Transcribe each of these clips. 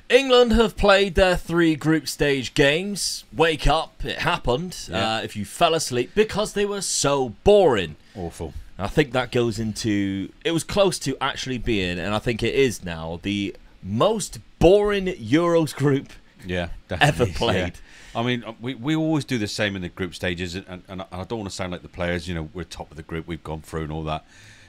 England have played their 3 group stage games. Wake up, it happened. If you fell asleep, because they were so boring. Awful. I think that goes into... It was close to actually being, and I think it is now, the most boring Euros group ever played. Yeah. I mean, we always do the same in the group stages, and I don't want to sound like the players, you know, we're top of the group, we've gone through and all that.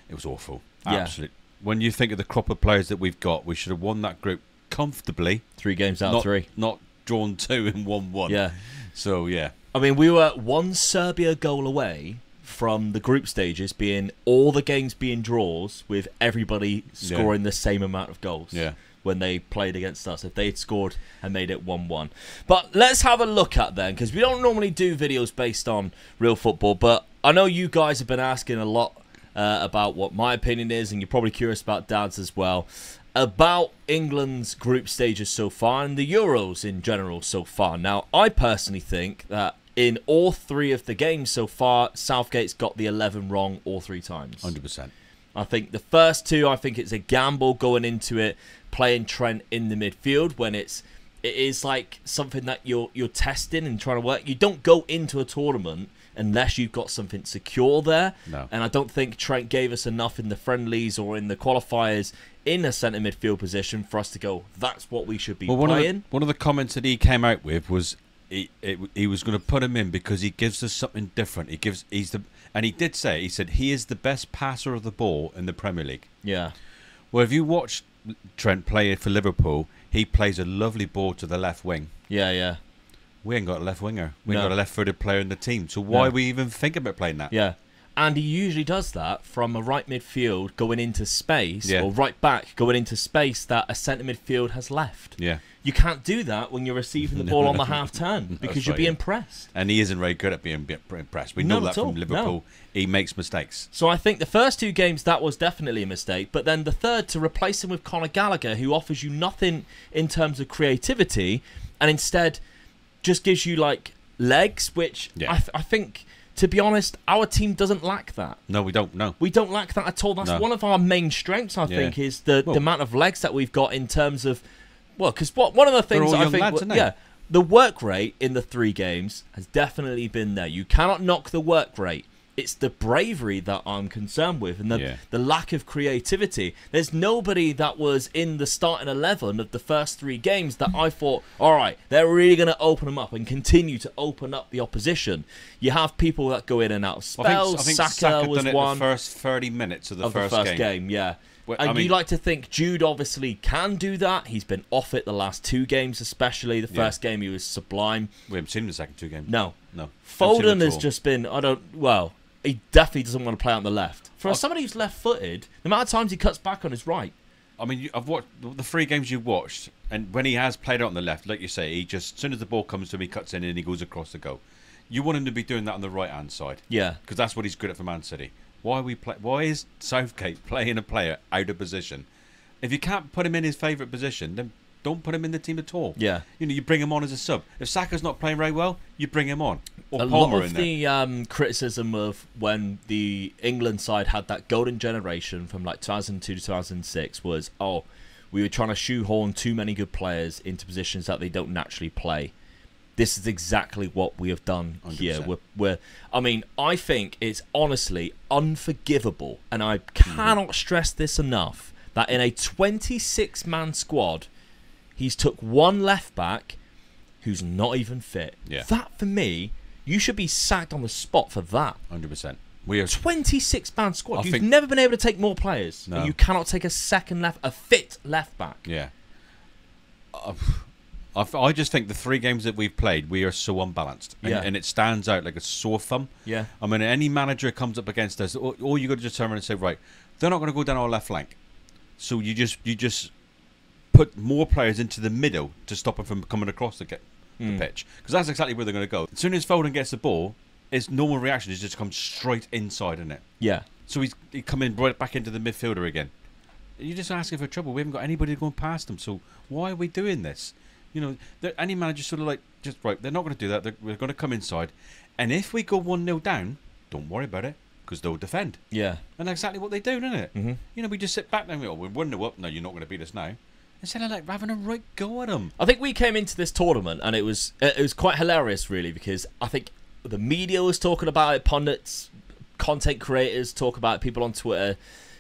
It was awful. Absolutely. When you think of the crop of players that we've got, we should have won that group comfortably. 3 games out of 3. Not drawn 2 and won 1. Yeah. So, yeah. I mean, we were 1 Serbia goal away from the group stages being all the games being draws with everybody scoring the same amount of goals when they played against us, if they'd scored and made it 1-1. But let's have a look at then, because we don't normally do videos based on real football, but I know you guys have been asking a lot about what my opinion is, and you're probably curious about Dad's as well, about England's group stages so far and the Euros in general so far. Now, I personally think that in all 3 of the games so far, Southgate's got the 11 wrong all 3 times. 100%. I think the first 2, I think it's a gamble going into it, playing Trent in the midfield when it is like something that you're testing and trying to work. You don't go into a tournament unless you've got something secure there. No. And I don't think Trent gave us enough in the friendlies or in the qualifiers in a centre midfield position for us to go, that's what we should be playing. One of the comments that he came out with was he was going to put him in because he gives us something different. And he did say, he said he is the best passer of the ball in the Premier League. Yeah. Well, if you watch Trent play for Liverpool, he plays a lovely ball to the left wing. Yeah, yeah. We ain't got a left winger. We ain't got a left-footed player in the team. So why we even think about playing that? Yeah. And he usually does that from a right midfield going into space, or right back going into space that a centre midfield has left. Yeah. You can't do that when you're receiving the ball on the half-turn because you'll be impressed. And he isn't very good at being impressed. We know that from Liverpool. No. He makes mistakes. So I think the first 2 games, that was definitely a mistake. But then the third, to replace him with Conor Gallagher, who offers you nothing in terms of creativity, and instead just gives you like legs, which I think, to be honest, our team doesn't lack that. No, we don't. No, we don't lack that at all. That's one of our main strengths. I think is the amount of legs that we've got in terms of because one of the things I think the work rate in the 3 games has definitely been there. You cannot knock the work rate. It's the bravery that I'm concerned with, and the lack of creativity. There's nobody that was in the starting 11 of the first 3 games that I thought, all right, they're really going to open them up and continue to open up the opposition. You have people that go in and out of spells. I think Saka was done it one. The first 30 minutes of the first game. Yeah. Well, and you like to think Jude obviously can do that. He's been off it the last 2 games, especially. The first game he was sublime. We haven't seen him the second 2 games. No. No. Foden has just been, he definitely doesn't want to play on the left. For somebody who's left-footed, the amount of times he cuts back on his right. I mean, I've watched the 3 games you've watched, and when he has played out on the left, like you say, he just, as soon as the ball comes to him, he cuts in and he goes across the goal. You want him to be doing that on the right-hand side. Yeah. Because that's what he's good at for Man City. Why is Southgate playing a player out of position? If you can't put him in his favourite position, then don't put him in the team at all. Yeah. You know, you bring him on as a sub. If Saka's not playing very well, you bring him on. Or a Palmer lot of the criticism of when the England side had that golden generation from like 2002 to 2006 was, we were trying to shoehorn too many good players into positions that they don't naturally play. This is exactly what we have done 100%. Here. I mean, I think it's honestly unforgivable, and I cannot stress this enough, that in a 26-man squad, he's took 1 left back who's not even fit. Yeah. That, for me, you should be sacked on the spot for that. 100%. We are 26-man squad. You've never been able to take more players, and you cannot take a fit left back. Yeah. I just think the 3 games that we've played, we are so unbalanced, and it stands out like a sore thumb. Yeah. I mean, any manager comes up against us, all you got to determine and say, right, they're not going to go down our left flank, so you just put more players into the middle to stop them from coming across the pitch, because that's exactly where they're going to go. As soon as Foden gets the ball, his normal reaction is just to come straight inside in it. Yeah. So he come in right back into the midfielder again. You're just asking for trouble. We haven't got anybody going past them, so why are we doing this? You know, any manager sort of like, just right, they're not going to do that. We're going to come inside. And if we go 1-0 down, don't worry about it, because they'll defend. Yeah. And that's exactly what they do, isn't it? Mm-hmm. You know, we just sit back there and we go, we're 1-0 up. No, you're not going to beat us now. instead of like having a right go at them. I think we came into this tournament and it was quite hilarious, really, because I think the media was talking about it, pundits, content creators talk about it, people on Twitter,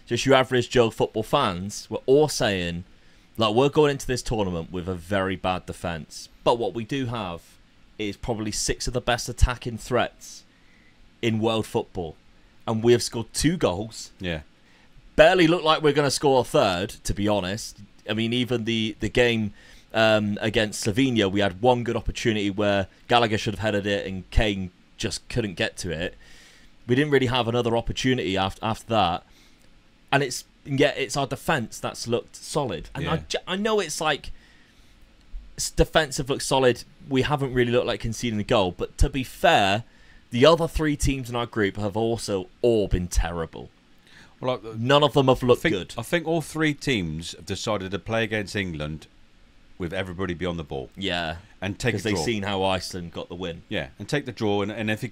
just your average Joe football fans were all saying, like, we're going into this tournament with a very bad defence, but what we do have is probably 6 of the best attacking threats in world football, and we have scored 2 goals. Yeah. Barely looked like we're going to score a third, to be honest. I mean, even the game against Slovenia, we had one good opportunity where Gallagher should have headed it and Kane just couldn't get to it. We didn't really have another opportunity after that. And it's our defence that's looked solid. And yeah. I know it's like defensive looks solid. We haven't really looked like conceding a goal. But to be fair, the other 3 teams in our group have also all been terrible. Well, none of them have looked good. I think all 3 teams have decided to play against England with everybody beyond the ball. Yeah, and take a draw. Because they've seen how Iceland got the win. Yeah, and take the draw, and if you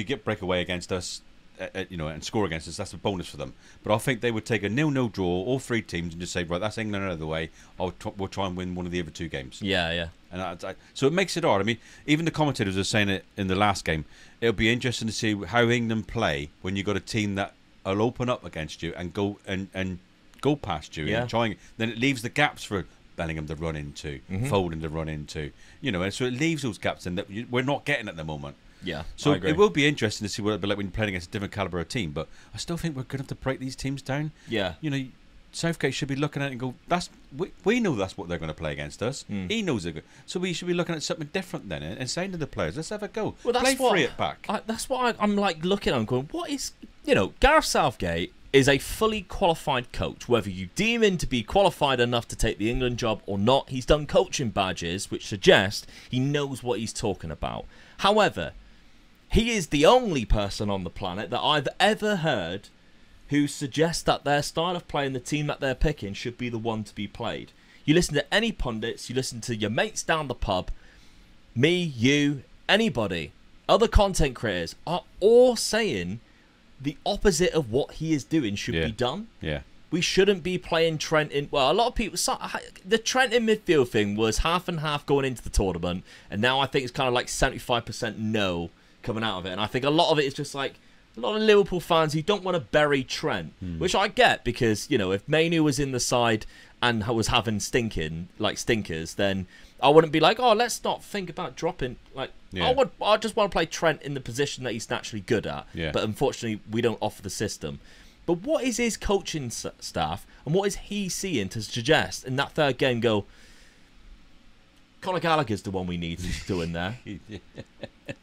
get breakaway against us, and score against us, that's a bonus for them. But I think they would take a 0-0 draw, all 3 teams, and just say, right, that's England out of the way. We'll try and win one of the other 2 games. Yeah, yeah. And so it makes it hard. I mean, even the commentators are saying it in the last game. It'll be interesting to see how England play when you've got a team that will open up against you and go past you and trying. Then it leaves the gaps for Bellingham to run into, Foden to run into, and so it leaves those gaps in that we're not getting at the moment. Yeah, so it will be interesting to see what it'll be like when you're playing against a different caliber of team. But I still think we're going to have to break these teams down. Yeah, Southgate should be looking at it and go, we know that's what they're going to play against us. He knows it. So we should be looking at something different then and saying to the players, let's have a go. Well, play free it back. That's what I'm like looking at and going, what is, Gareth Southgate is a fully qualified coach. Whether you deem him to be qualified enough to take the England job or not, he's done coaching badges, which suggest he knows what he's talking about. However, he is the only person on the planet that I've ever heard who suggests that their style of play and the team that they're picking should be the one to be played. You listen to any pundits, you listen to your mates down the pub, me, you, anybody, other content creators are all saying the opposite of what he is doing should be done. Yeah. We shouldn't be playing Trent in... Well, a lot of people... The Trent in midfield thing was half and half going into the tournament, and now I think it's kind of like 75% no coming out of it. And I think a lot of it is just like a lot of Liverpool fans who don't want to bury Trent, which I get because, if Mainu was in the side and was having stinkers, then I wouldn't be like, oh, let's not think about dropping. Like, I just want to play Trent in the position that he's naturally good at. Yeah. But unfortunately, we don't offer the system. But what is his coaching staff and what is he seeing to suggest in that third game go, Conor Gallagher's the one we need to do in there?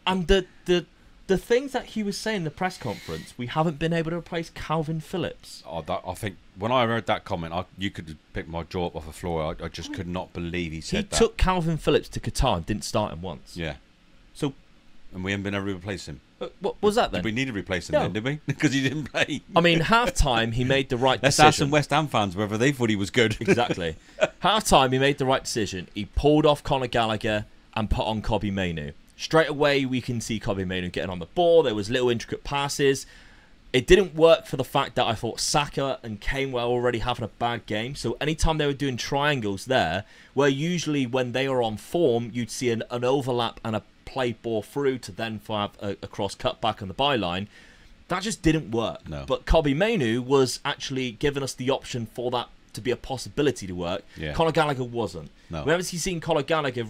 And the things that he was saying in the press conference, we haven't been able to replace Calvin Phillips. Oh, I think when I heard that comment, you could pick my jaw up off the floor. I just could not believe he said that. He took Calvin Phillips to Qatar and didn't start him once. Yeah. So, and we haven't been able to replace him. What was that then? Did we need to replace him then, did we? Because he didn't play. I mean, half-time, he made the right decision. Let's ask some West Ham fans whether they thought he was good. Exactly. Half-time, he made the right decision. He pulled off Conor Gallagher and put on Kobbie Mainoo. Straight away, we can see Kobbie Mainoo getting on the ball. There was little intricate passes. It didn't work for the fact that I thought Saka and Kane were already having a bad game. So anytime they were doing triangles there, where usually when they are on form, you'd see an overlap and a play ball through to then have a cross cut back on the byline, that just didn't work. No. But Kobbie Mainoo was actually giving us the option for that to be a possibility to work. Yeah. Conor Gallagher wasn't. No. Whenever you've seen Conor Gallagher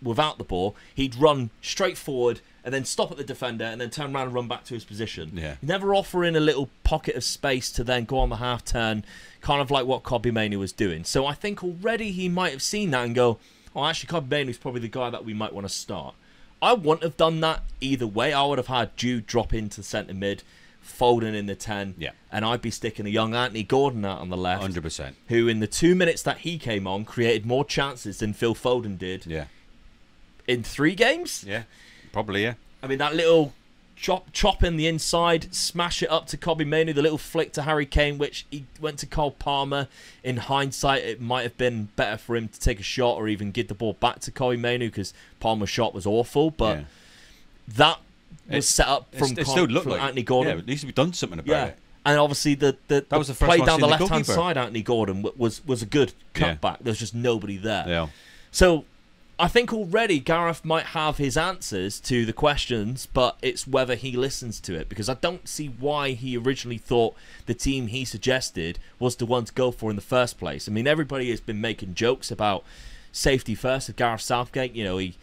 without the ball, he'd run straight forward and then stop at the defender and then turn around and run back to his position. Yeah. Never offering a little pocket of space to then go on the half turn, kind of like what Kobbie Mainoo was doing. So I think already he might have seen that and go, oh, actually Kobbie Mainoo's probably the guy that we might want to start. I wouldn't have done that either way. I would have had Jude drop into centre mid, Foden in the 10, and I'd be sticking a young Anthony Gordon out on the left. 100%. Who in the 2 minutes that he came on created more chances than Phil Foden did. Yeah. In 3 games? Yeah, probably, yeah. I mean, that little chop in the inside, smash it up to Kobbie Mainoo, the little flick to Harry Kane, which he went to Cole Palmer. In hindsight, it might have been better for him to take a shot or even give the ball back to Kobbie Mainoo because Palmer's shot was awful. But that was set up from it still looked like Anthony Gordon. Yeah, at least we've done something about it. And obviously the was the first play one down the I've seen the left-hand goalkeeper. side, Anthony Gordon, was a good cutback. Yeah. There was just nobody there. Yeah. So I think already Gareth might have his answers to the questions, but it's whether he listens to it, because I don't see why he originally thought the team he suggested was the one to go for in the first place. I mean, everybody has been making jokes about safety first of Gareth Southgate. You know, he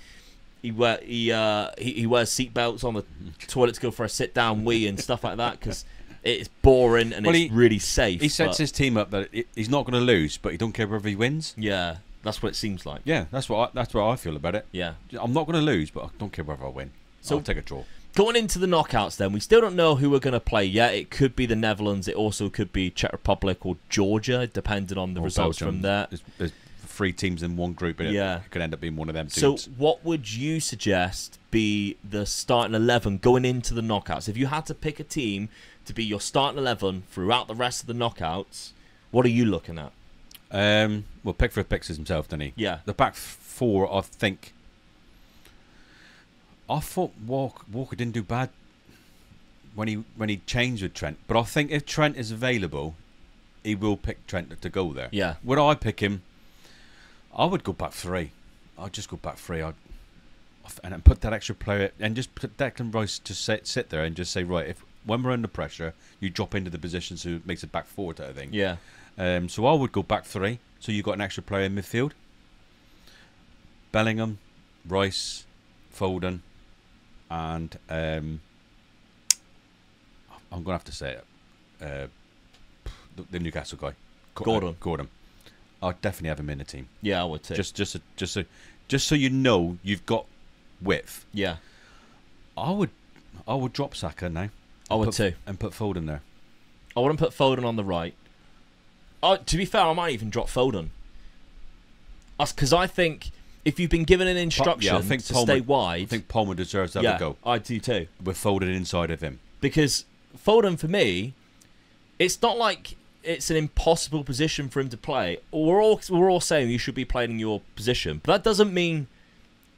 wears seatbelts on the toilet to go for a sit-down wee and stuff like that, because it's boring and it's really safe. He sets his team up that he's not going to lose, but he don't care whether he wins. Yeah. That's what it seems like. Yeah, that's what I feel about it. Yeah, I'm not going to lose, but I don't care whether I win. So I'll take a draw. Going into the knockouts, then we still don't know who we're going to play yet. It could be the Netherlands. It also could be Czech Republic or Georgia, depending on the results Belgium. from there. There's 3 teams in one group, and yeah, it could end up being one of them teams. So, what would you suggest be the starting 11 going into the knockouts? If you had to pick a team to be your starting 11 throughout the rest of the knockouts, what are you looking at? Well, Pickford picks himself, doesn't he? Yeah. The back 4, I thought Walker didn't do bad when he changed with Trent, but I think if Trent is available, he will pick Trent to go there. Yeah. Would I pick him? I would go back 3. I'd just go back 3. And put that extra player and just put Declan Rice to sit there and just say, right, if when we're under pressure, you drop into the position so it makes it back 4 type of thing. Yeah. So I would go back 3. So you got an extra player in midfield. Bellingham, Rice, Foden, and I'm going to have to say it. The Newcastle guy, Gordon. I'd definitely have him in the team. Yeah, I would too. Just so you know you've got width. Yeah. I would drop Saka now. I would too, and put Foden there. I wouldn't put Foden on the right. To be fair, I might even drop Foden. Because I think if you've been given an instruction to stay wide... I think Palmer deserves to have a go. I do too. With Foden inside of him. Because Foden, for me, it's not like it's an impossible position for him to play. We're all saying you should be playing in your position. But that doesn't mean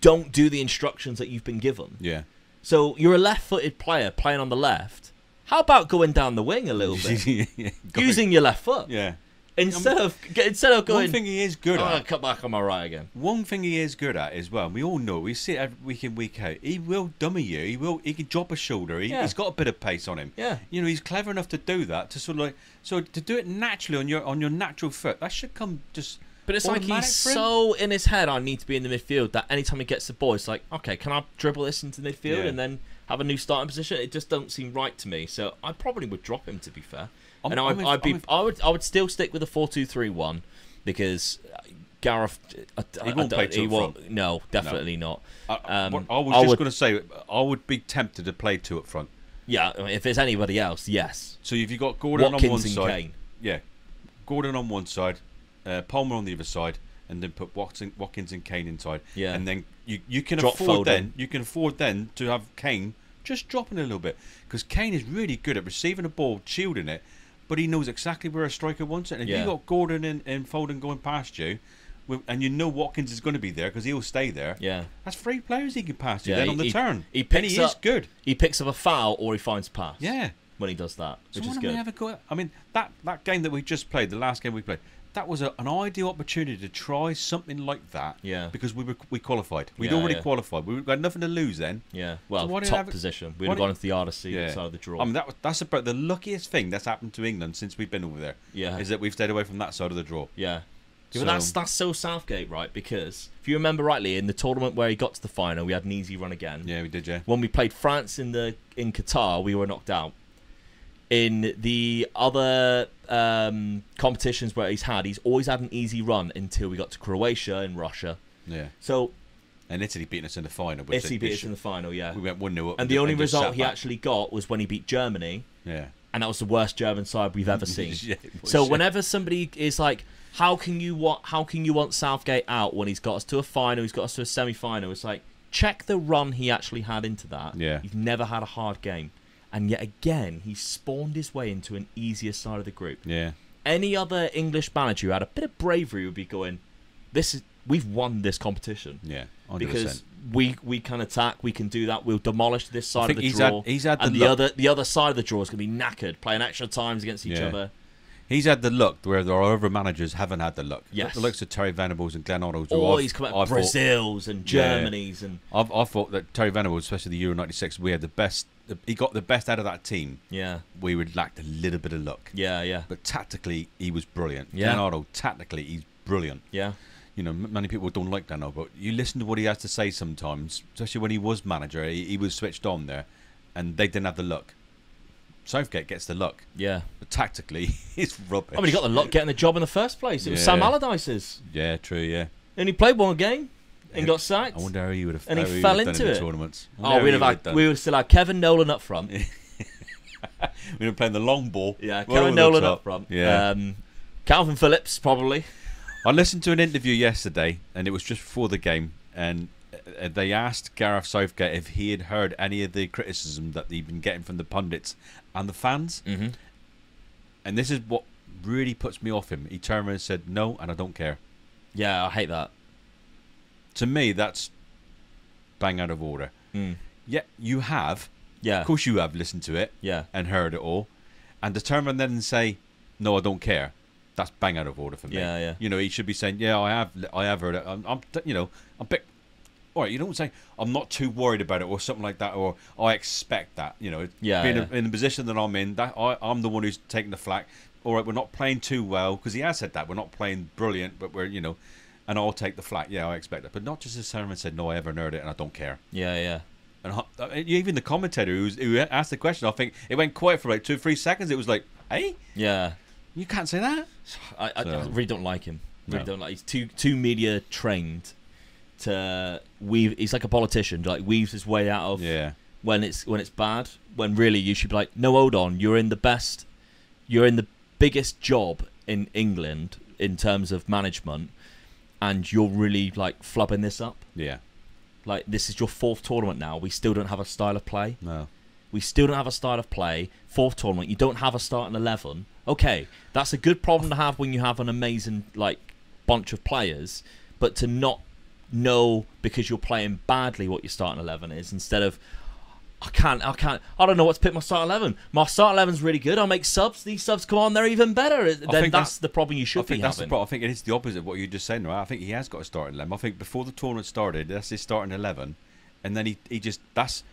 don't do the instructions that you've been given. Yeah. So you're a left-footed player playing on the left. How about going down the wing a little bit? Using your left foot. Yeah. Instead of going... One thing he is good at... cut back on my right again. One thing he is good at as well, and we all know, we see it every week in, week out, he will dummy you. He can drop a shoulder. He's got a bit of pace on him. Yeah. You know, he's clever enough to do that, to sort of like... So to do it naturally on your natural foot, that should come just... But it's like he's so in his head, I need to be in the midfield, that anytime he gets the ball, it's like, okay, can I dribble this into the midfield and then have a new starting position? It just don't seem right to me. So I probably would drop him, to be fair. I would still stick with the 4-2-3-1 because Gareth. He won't play two up front. No, definitely not. I was just going to say, I would be tempted to play 2 up front. Yeah, if it's anybody else, yes. So if you've got Gordon Watkins on one and side, Kane. Yeah, Gordon on one side, Palmer on the other side, and then put Watkins and Kane inside. Yeah, and then you can drop afford Foden. then to have Kane just dropping a little bit, because Kane is really good at receiving a ball, shielding it, but he knows exactly where a striker wants it. And if you got Gordon and Foden going past you, and you know Watkins is going to be there because he'll stay there. Yeah, that's 3 players he can pass to then on the turn. He is good. He picks up a foul or he finds a pass. Yeah, when he does that, which so is good. I mean, that game that we just played, the last game we played, that was an ideal opportunity to try something like that. Yeah, because we qualified. We'd already qualified. We had nothing to lose then. Yeah, well, so top position. We'd have gone into the RDC side of the draw. I mean, that's about the luckiest thing that's happened to England since we've been over there. Yeah, is that we've stayed away from that side of the draw. Yeah. Yeah, but that's so Southgate, right? Because if you remember rightly, in the tournament where he got to the final, we had an easy run again. Yeah, we did. Yeah. When we played France in Qatar, we were knocked out. In the other competitions where he's always had an easy run until we got to Croatia and Russia. Yeah. So. And Italy beat us in the final. Italy beat us in the final, yeah. We went 1-0 up. And the only result he actually got was when he beat Germany. Yeah. And that was the worst German side we've ever seen. So whenever somebody is like, how can you want Southgate out when he's got us to a final, he's got us to a semi-final? It's like, check the run he actually had into that. Yeah. He's never had a hard game. And yet again, he spawned his way into an easier side of the group. Yeah. Any other English manager who had a bit of bravery would be going, we've won this competition. Yeah. 100%. Because we can attack, we can do that. We'll demolish this side of the draw. He's had and the other side of the draw is going to be knackered, playing extra times against each other. He's had the luck where there are other managers haven't had the luck. Yes. The looks of Terry Venables and Glenn Hoddles. He's come out Brazils and Germanys. And I thought that Terry Venables, especially the Euro 96, we had the best. He got the best out of that team. Yeah. We would lacked a little bit of luck. Yeah, yeah. But tactically, he was brilliant. Yeah. Glenn Hoddle, tactically, he's brilliant. Yeah. You know, many people don't like Glenn Hoddle, but you listen to what he has to say sometimes, especially when he was manager. He was switched on there, and they didn't have the luck. Southgate gets the luck. Yeah. But tactically, he's rubbish. I mean, he got the luck getting the job in the first place. It was Sam Allardyce's. Yeah, true, yeah. And he played one game and got sacked. I wonder how he would have. And he fell into it. Tournaments. We would have still had Kevin Nolan up front. We were playing the long ball. Yeah, Kevin Nolan up front. Yeah. Calvin Phillips probably. I listened to an interview yesterday, and it was just before the game, and they asked Gareth Southgate if he had heard any of the criticism that he'd been getting from the pundits and the fans. Mm-hmm. And this is what really puts me off him. He turned around and said, "No, and I don't care." Yeah, I hate that. To me, that's bang out of order. Yeah, you have. Yeah. Of course you have listened to it. Yeah. And heard it all. And determined then and say, "No, I don't care." That's bang out of order for me. Yeah, yeah. You know, he should be saying, "Yeah, I have heard it. I'm bit. All right, you don't say I'm not too worried about it or something like that, or I expect that. You know, in the position that I'm in, that I'm the one who's taking the flak. All right, we're not playing too well, because he has said that we're not playing brilliant, but we're and I'll take the flak. Yeah, I expect it, but not just as Sermon said, "No, I haven't heard it, and I don't care." Yeah, yeah. And even the commentator who asked the question, I think it went quiet for like 2 or 3 seconds. It was like, "Hey, yeah, you can't say that." I really don't like him. Really don't like. He's too media trained to weave. He's like a politician. Like weaves his way out of when it's bad. When really you should be like, "No, hold on. You're in the biggest job in England in terms of management, and you're really like flubbing this up." Yeah. Like, this is your 4th tournament now. We still don't have a style of play. No. We still don't have a style of play. 4th tournament, you don't have a starting 11. Okay, that's a good problem to have when you have an amazing like bunch of players, but to not know because you're playing badly what your starting 11 is, instead of I don't know what to pick my starting 11. My starting 11's really good. I'll make subs. These subs come on, they're even better. Then that's the problem you should be having. I think it is the opposite of what you just said, right? I think he has got a starting 11. I think before the tournament started, that's his starting 11, and then he just that's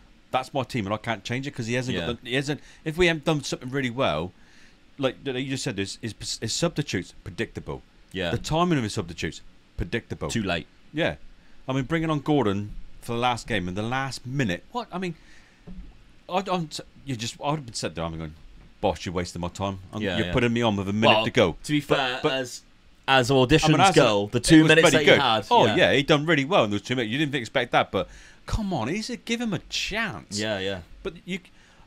my team, and I can't change it because he hasn't. If we haven't done something really well, like you just said, his substitutes predictable. Yeah. The timing of his substitutes predictable. Too late. Yeah. I mean, bringing on Gordon for the last game in the last minute. What? I mean, I would have been sat there. I'm going, "Boss, you're wasting my time. You're putting me on with a minute to go." To be fair, as auditions go, the 2 minutes that he had. Oh yeah, he done really well in those 2 minutes. You didn't expect that, but come on, he said give him a chance. Yeah, yeah. But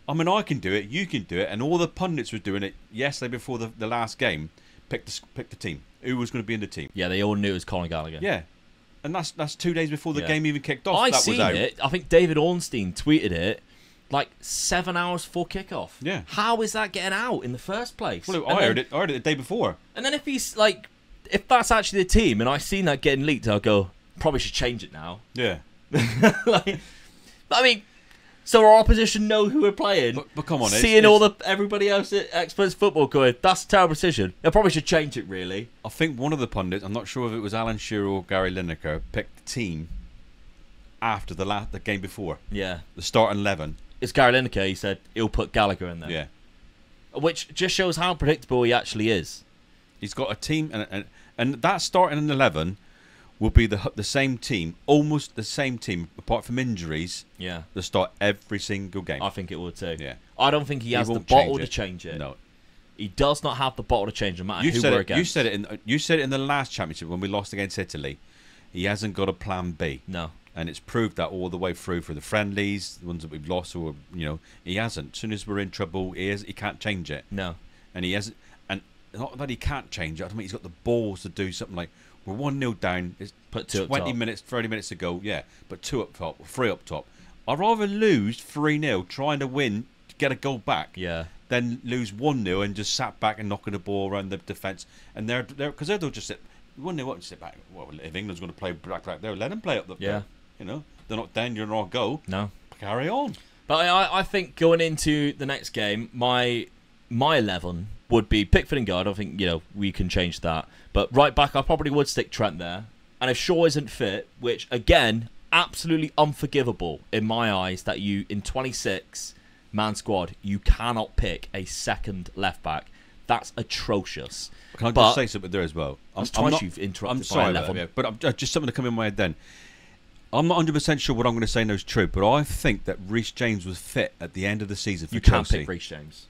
I can do it. You can do it, and all the pundits were doing it yesterday before the last game. Pick the team. Who was going to be in the team? Yeah, they all knew it was Colin Gallagher. Yeah, and that's 2 days before the game even kicked off. I seen it. I think David Ornstein tweeted it like 7 hours before kickoff. Yeah. How is that getting out in the first place? Well, I heard it the day before. And then if that's actually the team, and I seen that getting leaked, I'll go, probably should change it now. Yeah. I mean, so our opposition know who we're playing. But come on, seeing everybody else at Experts Football going, that's a terrible decision. They probably should change it, really. I think one of the pundits, I'm not sure if it was Alan Shearer or Gary Lineker, picked the team after the game before. Yeah. The starting 11. It's Gary Lineker. He said he'll put Gallagher in there. Yeah. Which just shows how predictable he actually is. He's got a team, and that starting 11 will be the same team, almost the same team, apart from injuries. Yeah. That start every single game. I think it will too. Yeah. I don't think he has the bottle to change it. No. He does not have the bottle to change, no matter who we're against. You said it in the last championship when we lost against Italy. He hasn't got a plan B. No. And it's proved that all the way through for the friendlies, the ones that we've lost, or he hasn't. As soon as we're in trouble, he can't change it. No. And he hasn't. And not that he can't change it. I mean, he's got the balls to do something like, we're 1-0 down. It's put 2 20 up top. minutes, 30 minutes to go. Yeah, but 2 up top, 3 up top. I'd rather lose 3-0 trying to win, to get a goal back. Yeah. Than lose 1-0 and just sat back and knocking the ball around the defence. And they'll just sit 1-0 up and sit back. Well, if England's going to play back there, let them play up there. they're not down, you're not go. No. Carry on. But I think going into the next game, my 11 would be Pickford and guard. I don't think, we can change that. But right back, I probably would stick Trent there. And if Shaw isn't fit, which, again, absolutely unforgivable in my eyes, that you, in 26-man squad, you cannot pick a second left-back. That's atrocious. Can I just say something there as well? You've interrupted. I'm sorry about that, but just something to come in my head then. I'm not 100% sure what I'm going to say now is true, but I think that Reece James was fit at the end of the season for Chelsea. You can't pick Reece James.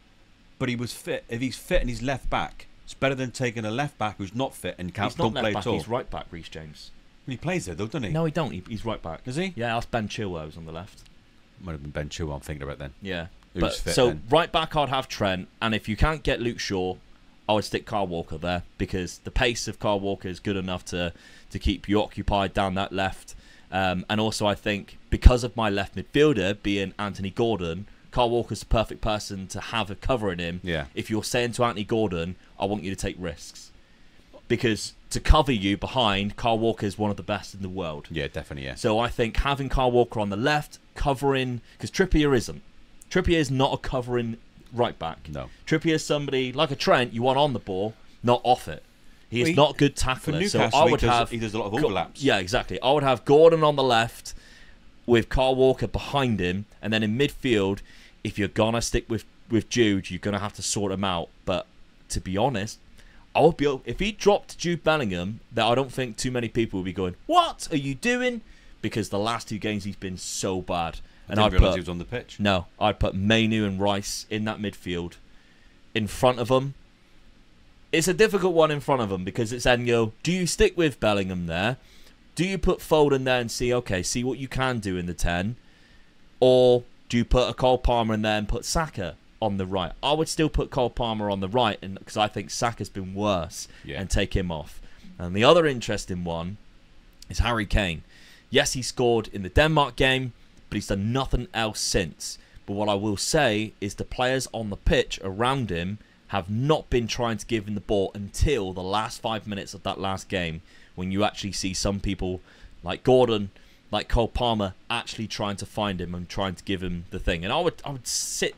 But he was fit. If he's fit and he's left back, it's better than taking a left back who's not fit and don't play at all. He's right back, Reece James. He plays there though, doesn't he? No, he don't. He's right back. Is he? Yeah, that's Ben Chilwell who's on the left. Might have been Ben Chilwell I'm thinking about then. Yeah. Who's fit so then? Right back I'd have Trent, and if you can't get Luke Shaw, I would stick Kyle Walker there, because the pace of Kyle Walker is good enough to keep you occupied down that left. And also I think because of my left midfielder being Anthony Gordon, Kyle Walker's the perfect person to have a covering him. Yeah. If you're saying to Anthony Gordon, I want you to take risks. Because to cover you behind, Kyle Walker is one of the best in the world. Yeah, definitely, yeah. So I think having Kyle Walker on the left, covering... Because Trippier isn't. Trippier is not a covering right back. No. Trippier is somebody, like a Trent, you want on the ball, not off it. He is not good tackler. For Newcastle, so I would he does a lot of overlaps. Yeah, exactly. I would have Gordon on the left with Kyle Walker behind him, and then in midfield, if you're going to stick with Jude, you're going to have to sort him out. But to be honest, if he dropped Jude Bellingham, that I don't think too many people would be going, what are you doing? Because the last 2 games he's been so bad. And I didn't realise he was on the pitch. No, I'd put Mainu and Rice in that midfield. In front of them, it's a difficult one in front of them, because it's then do you stick with Bellingham there? Do you put Foden there and see what you can do in the 10? Or do you put a Cole Palmer in there and put Saka on the right? I would still put Cole Palmer on the right, because I think Saka's been worse, and take him off. And the other interesting one is Harry Kane. Yes, he scored in the Denmark game, but he's done nothing else since. But what I will say is the players on the pitch around him have not been trying to give him the ball until the last 5 minutes of that last game, when you actually see some people like Gordon, like Cole Palmer, actually trying to find him and trying to give him the thing. And I would sit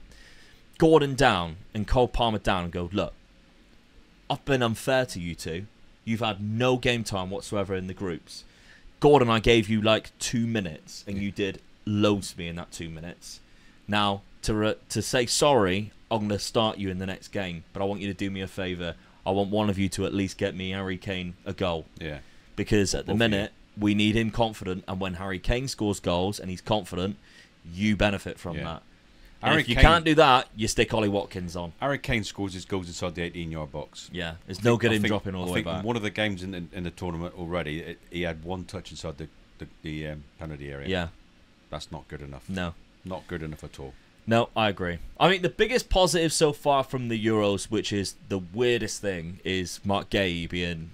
Gordon down and Cole Palmer down and go, look, I've been unfair to you two. You've had no game time whatsoever in the groups. Gordon, I gave you like 2 minutes, and you did loads to me in that 2 minutes. Now, to say sorry, I'm going to start you in the next game, but I want you to do me a favour. I want one of you to at least get me, Harry Kane, a goal. Yeah. Because at the minute, we need him confident, and when Harry Kane scores goals and he's confident, you benefit from that. And if you can't do that, you stick Ollie Watkins on. Harry Kane scores his goals inside the 18-yard box. Yeah, it's no good him dropping all the way back. I think one of the games in the tournament already, he had 1 touch inside the penalty area. Yeah. That's not good enough. No. Not good enough at all. No, I agree. I mean, the biggest positive so far from the Euros, which is the weirdest thing, is Mark Gay being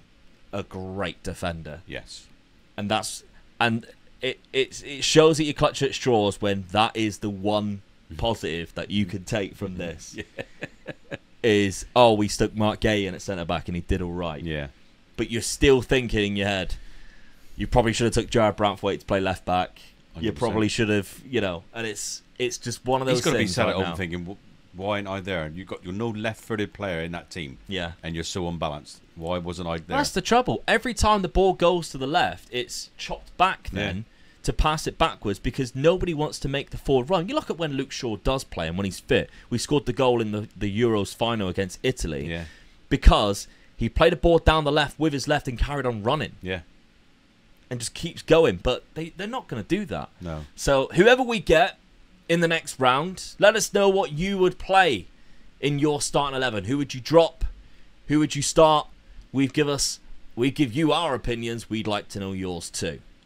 a great defender. Yes. And it shows that you clutch at straws when that is the one positive that you can take from this. Is, we stuck Mark Gay in at centre-back and he did all right. Yeah. But you're still thinking in your head, you probably should have took Jared Brantwaite to play left-back. 100%. You probably should have, and it's just one of those things. He's got to be sat right at home thinking, why ain't I there? You're no left-footed player in that team. Yeah. And you're so unbalanced. Why wasn't I there? That's the trouble. Every time the ball goes to the left, it's chopped back then to pass it backwards, because nobody wants to make the forward run. You look at when Luke Shaw does play and when he's fit. We scored the goal in the Euros final against Italy because he played a ball down the left with his left and carried on running. Yeah. And just keeps going. But they're not going to do that. No. So whoever we get in the next round, let us know what you would play in your starting 11. Who would you drop? Who would you start? We give you our opinions. We'd like to know yours too.